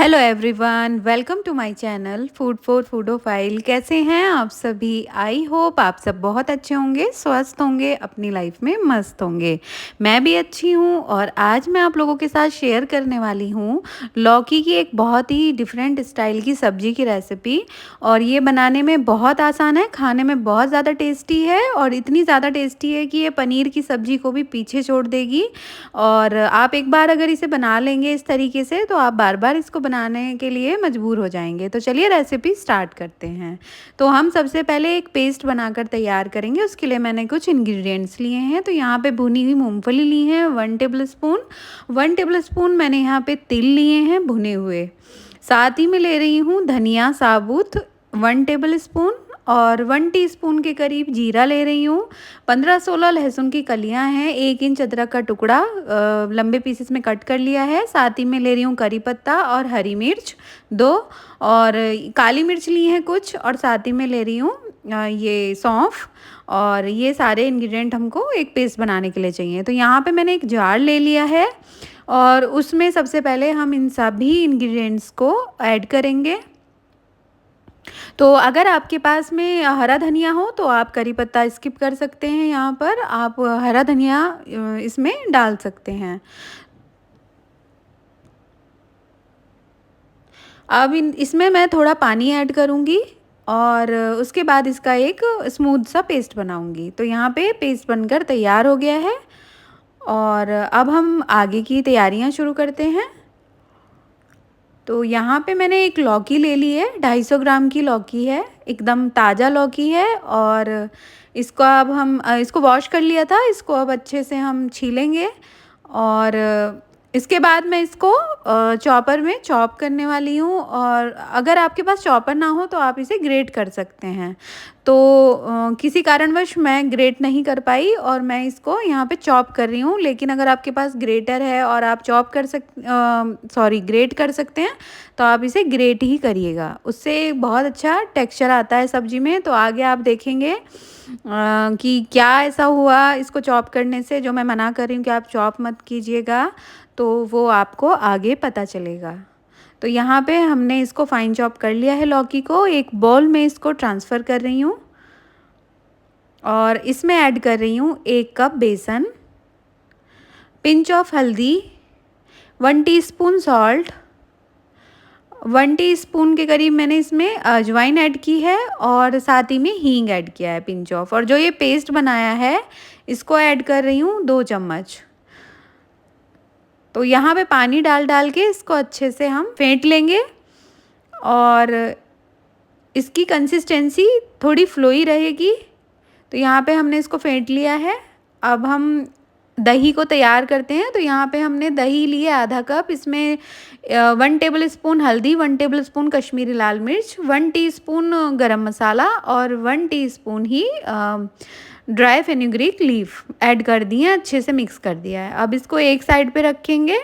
Hello everyone, welcome to my channel food for foodophile. कैसे हैं आप सभी? आई होप आप सब बहुत अच्छे होंगे, स्वस्थ होंगे, अपनी लाइफ में मस्त होंगे। मैं भी अच्छी हूँ और आज मैं आप लोगों के साथ शेयर करने वाली हूँ लौकी की एक बहुत ही डिफरेंट स्टाइल की सब्जी की रेसिपी। और ये बनाने में बहुत आसान है, खाने में बहुत ज़्यादा टेस्टी है और इतनी ज़्यादा टेस्टी है कि ये पनीर की सब्जी को भी पीछे छोड़ देगी। और आप एक बार अगर इसे बना लेंगे इस तरीके से तो आप बार बार इसको बनाने के लिए मजबूर हो जाएंगे। तो चलिए रेसिपी स्टार्ट करते हैं। तो हम सबसे पहले एक पेस्ट बनाकर तैयार करेंगे। उसके लिए मैंने कुछ इंग्रेडिएंट्स लिए हैं। तो यहाँ पे भुनी हुई मूंगफली ली है 1 टेबल स्पून। 1 टेबल स्पून मैंने यहाँ पे तिल लिए हैं भुने हुए। साथ ही में ले रही हूँ धनिया साबुत 1 टेबल स्पून और 1 टीस्पून के करीब जीरा ले रही हूँ। 15-16 लहसुन की कलियां हैं। 1 इंच अदरक का टुकड़ा लंबे पीसेस में कट कर लिया है। साथ ही में ले रही हूँ करी पत्ता और हरी मिर्च 2 और काली मिर्च ली है कुछ। और साथ ही में ले रही हूँ ये सौंफ। और ये सारे इंग्रेडिएंट हमको एक पेस्ट बनाने के लिए चाहिए। तो यहाँ पे मैंने एक जार ले लिया है और उसमें सबसे पहले हम इन सभी इंग्रेडिएंट्स को ऐड करेंगे। तो अगर आपके पास में हरा धनिया हो तो आप करी पत्ता स्किप कर सकते हैं, यहाँ पर आप हरा धनिया इसमें डाल सकते हैं। अब इसमें मैं थोड़ा पानी ऐड करूँगी और उसके बाद इसका एक स्मूथ सा पेस्ट बनाऊँगी। तो यहाँ पे पेस्ट बनकर तैयार हो गया है और अब हम आगे की तैयारियाँ शुरू करते हैं। तो यहाँ पे मैंने एक लौकी ले ली है, 250 ग्राम की लौकी है, एकदम ताज़ा लौकी है। और इसको अब हम इसको वॉश कर लिया था, इसको अब अच्छे से हम छीलेंगे। और इसके बाद मैं इसको चॉपर में चॉप करने वाली हूँ। और अगर आपके पास चॉपर ना हो तो आप इसे ग्रेट कर सकते हैं। तो किसी कारणवश मैं ग्रेट नहीं कर पाई और मैं इसको यहाँ पे चॉप कर रही हूँ। लेकिन अगर आपके पास ग्रेटर है और आप ग्रेट कर सकते हैं तो आप इसे ग्रेट ही करिएगा, उससे बहुत अच्छा टेक्सचर आता है सब्जी में। तो आगे आप देखेंगे कि क्या ऐसा हुआ इसको चॉप करने से, जो मैं मना कर रही हूँ कि आप चॉप मत कीजिएगा, तो वो आपको आगे पता चलेगा। तो यहाँ पे हमने इसको फाइन चॉप कर लिया है लौकी को। एक बाउल में इसको ट्रांसफ़र कर रही हूँ और इसमें ऐड कर रही हूँ 1 कप बेसन, पिंच ऑफ हल्दी, 1 टीस्पून सॉल्ट, 1 टीस्पून के करीब मैंने इसमें अजवाइन ऐड की है और साथ ही में हींग ऐड किया है पिंच ऑफ। और जो ये पेस्ट बनाया है इसको ऐड कर रही हूँ 2 चम्मच। तो यहाँ पे पानी डाल डाल के इसको अच्छे से हम फेंट लेंगे और इसकी कंसिस्टेंसी थोड़ी फ्लोई रहेगी। तो यहाँ पे हमने इसको फेंट लिया है। अब हम दही को तैयार करते हैं। तो यहाँ पे हमने दही लिए आधा कप। इसमें 1 टेबल स्पून हल्दी, 1 टेबल स्पून कश्मीरी लाल मिर्च, 1 टीस्पून गरम मसाला और 1 टीस्पून ही ड्राई फेनुग्रीक लीफ ऐड कर दिए, अच्छे से मिक्स कर दिया है। अब इसको एक साइड पे रखेंगे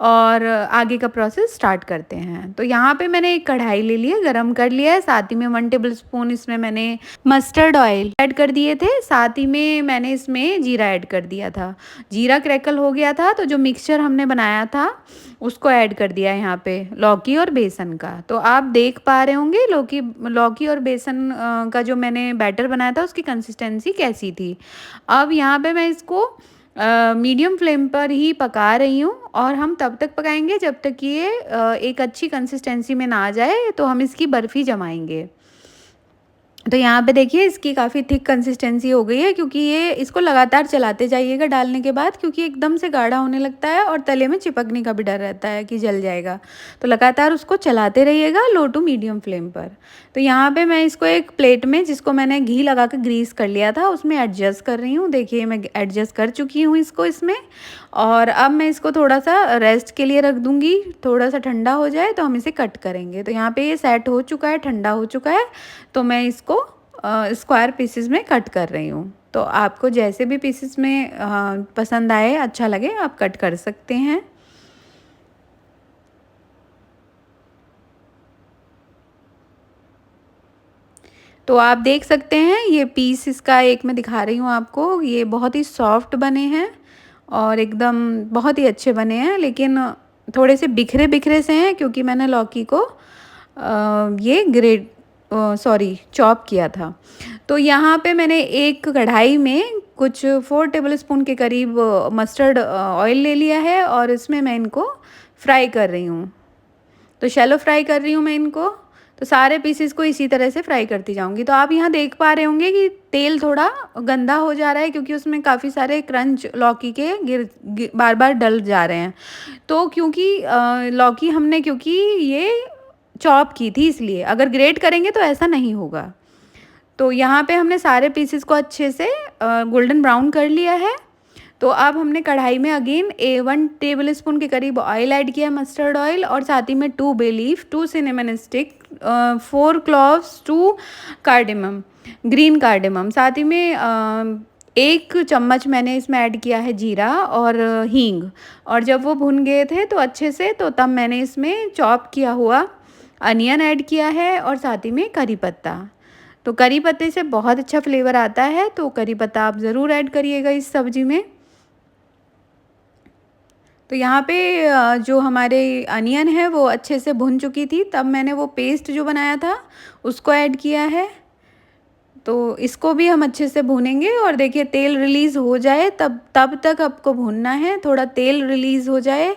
और आगे का प्रोसेस स्टार्ट करते हैं। तो यहाँ पे मैंने एक कढ़ाई ले ली है, गरम कर लिया है। साथ ही में 1 टेबल स्पून इसमें मैंने मस्टर्ड ऑयल ऐड कर दिए थे। साथ ही में मैंने इसमें जीरा ऐड कर दिया था। जीरा क्रैकल हो गया था तो जो मिक्सचर हमने बनाया था उसको ऐड कर दिया है यहाँ पे लौकी और बेसन का। तो आप देख पा रहे होंगे लौकी और बेसन का जो मैंने बैटर बनाया था उसकी कंसिस्टेंसी कैसी थी। अब यहाँ पे मैं इसको मीडियम फ्लेम पर ही पका रही हूँ और हम तब तक पकाएंगे जब तक ये एक अच्छी कंसिस्टेंसी में ना आ जाए। तो हम इसकी बर्फ़ी जमाएंगे। तो यहाँ पे देखिए इसकी काफ़ी थिक कंसिस्टेंसी हो गई है, क्योंकि ये इसको लगातार चलाते जाइएगा डालने के बाद, क्योंकि एकदम से गाढ़ा होने लगता है और तले में चिपकने का भी डर रहता है कि जल जाएगा। तो लगातार उसको चलाते रहिएगा लो टू मीडियम फ्लेम पर। तो यहाँ पे मैं इसको एक प्लेट में, जिसको मैंने घी लगा कर ग्रीस कर लिया था, उसमें एडजस्ट कर रही हूँ। देखिए मैं एडजस्ट कर चुकी हूँ इसको इसमें। और अब मैं इसको थोड़ा सा रेस्ट के लिए रख दूँगी, थोड़ा सा ठंडा हो जाए तो हम इसे कट करेंगे। तो यहाँ पे ये सेट हो चुका है, ठंडा हो चुका है। तो मैं इसको स्क्वायर पीसेस में कट कर रही हूँ। तो आपको जैसे भी पीसेस में पसंद आए, अच्छा लगे, आप कट कर सकते हैं। तो आप देख सकते हैं ये पीस इसका एक मैं दिखा रही हूँ आपको। ये बहुत ही सॉफ्ट बने हैं और एकदम बहुत ही अच्छे बने हैं। लेकिन थोड़े से बिखरे बिखरे से हैं क्योंकि मैंने लौकी को ये चॉप किया था। तो यहाँ पे मैंने एक कढ़ाई में कुछ 4 टेबलस्पून के करीब मस्टर्ड ऑयल ले लिया है और इसमें मैं इनको फ्राई कर रही हूँ। तो शैलो फ्राई कर रही हूँ मैं इनको। तो सारे पीसेस को इसी तरह से फ्राई करती जाऊँगी। तो आप यहाँ देख पा रहे होंगे कि तेल थोड़ा गंदा हो जा रहा है क्योंकि उसमें काफ़ी सारे क्रंच लौकी के बार बार डल जा रहे हैं। तो क्योंकि लौकी हमने क्योंकि ये चॉप की थी इसलिए, अगर ग्रेट करेंगे तो ऐसा नहीं होगा। तो यहाँ पे हमने सारे पीसेस को अच्छे से गोल्डन ब्राउन कर लिया है। तो अब हमने कढ़ाई में अगेन 1 टेबलस्पून के करीब ऑयल ऐड किया है, मस्टर्ड ऑयल, और साथ ही में 2 bay leaf, 2 cinnamon stick, 4 cloves, 2 cardamom, green cardamom, साथ ही में 1 चम्मच मैंने इसमें ऐड किया है जीरा और हींग। और जब वो भुन गए थे तो अच्छे से, तो तब मैंने इसमें चॉप किया हुआ अनियन ऐड किया है और साथ ही में करी पत्ता। तो करी पत्ते से बहुत अच्छा फ्लेवर आता है, तो करी पत्ता आप ज़रूर ऐड करिएगा इस सब्ज़ी में। तो यहाँ पे जो हमारे अनियन है वो अच्छे से भुन चुकी थी, तब मैंने वो पेस्ट जो बनाया था उसको ऐड किया है। तो इसको भी हम अच्छे से भूनेंगे और देखिए तेल रिलीज़ हो जाए तब तक आपको भूनना है। थोड़ा तेल रिलीज़ हो जाए,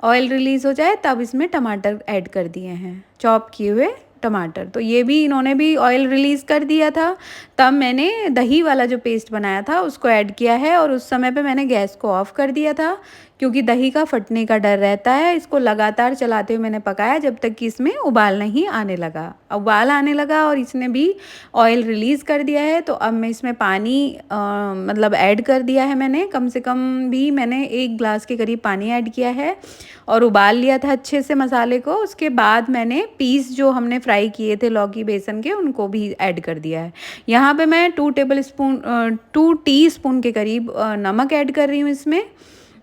ऑयल रिलीज़ हो जाए, तब इसमें टमाटर ऐड कर दिए हैं, चॉप किए हुए टमाटर। तो ये भी इन्होंने भी ऑयल रिलीज़ कर दिया था। तब मैंने दही वाला जो पेस्ट बनाया था उसको ऐड किया है और उस समय पे मैंने गैस को ऑफ़ कर दिया था क्योंकि दही का फटने का डर रहता है। इसको लगातार चलाते हुए मैंने पकाया जब तक कि इसमें उबाल नहीं आने लगा। उबाल आने लगा और इसने भी ऑयल रिलीज़ कर दिया है। तो अब मैं इसमें पानी मतलब ऐड कर दिया है मैंने, कम से कम भी मैंने 1 ग्लास के करीब पानी ऐड किया है और उबाल लिया था अच्छे से मसाले को। उसके बाद मैंने पीस जो हमने फ्राई किए थे लौकी बेसन के, उनको भी ऐड कर दिया है। यहाँ पे मैं 2 टीस्पून के करीब नमक ऐड कर रही हूँ इसमें।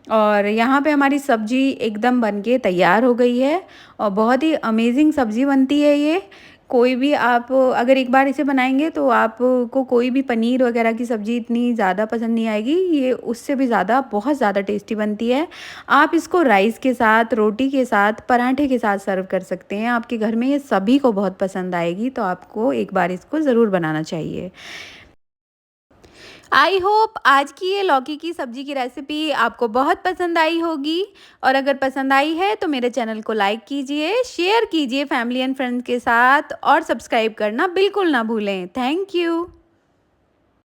और यहाँ पे हमारी सब्ज़ी एकदम बनके तैयार हो गई है और बहुत ही अमेजिंग सब्ज़ी बनती है ये। कोई भी आप अगर एक बार इसे बनाएंगे तो आपको कोई भी पनीर वगैरह की सब्ज़ी इतनी ज़्यादा पसंद नहीं आएगी, ये उससे भी ज़्यादा बहुत ज़्यादा टेस्टी बनती है। आप इसको राइस के साथ, रोटी के साथ, पराठे के साथ सर्व कर सकते हैं। आपके घर में ये सभी को बहुत पसंद आएगी, तो आपको एक बार इसको ज़रूर बनाना चाहिए। आई होप आज की ये लौकी की सब्ज़ी की रेसिपी आपको बहुत पसंद आई होगी, और अगर पसंद आई है तो मेरे चैनल को लाइक कीजिए, शेयर कीजिए फैमिली एंड फ्रेंड्स के साथ और सब्सक्राइब करना बिल्कुल ना भूलें। Thank you.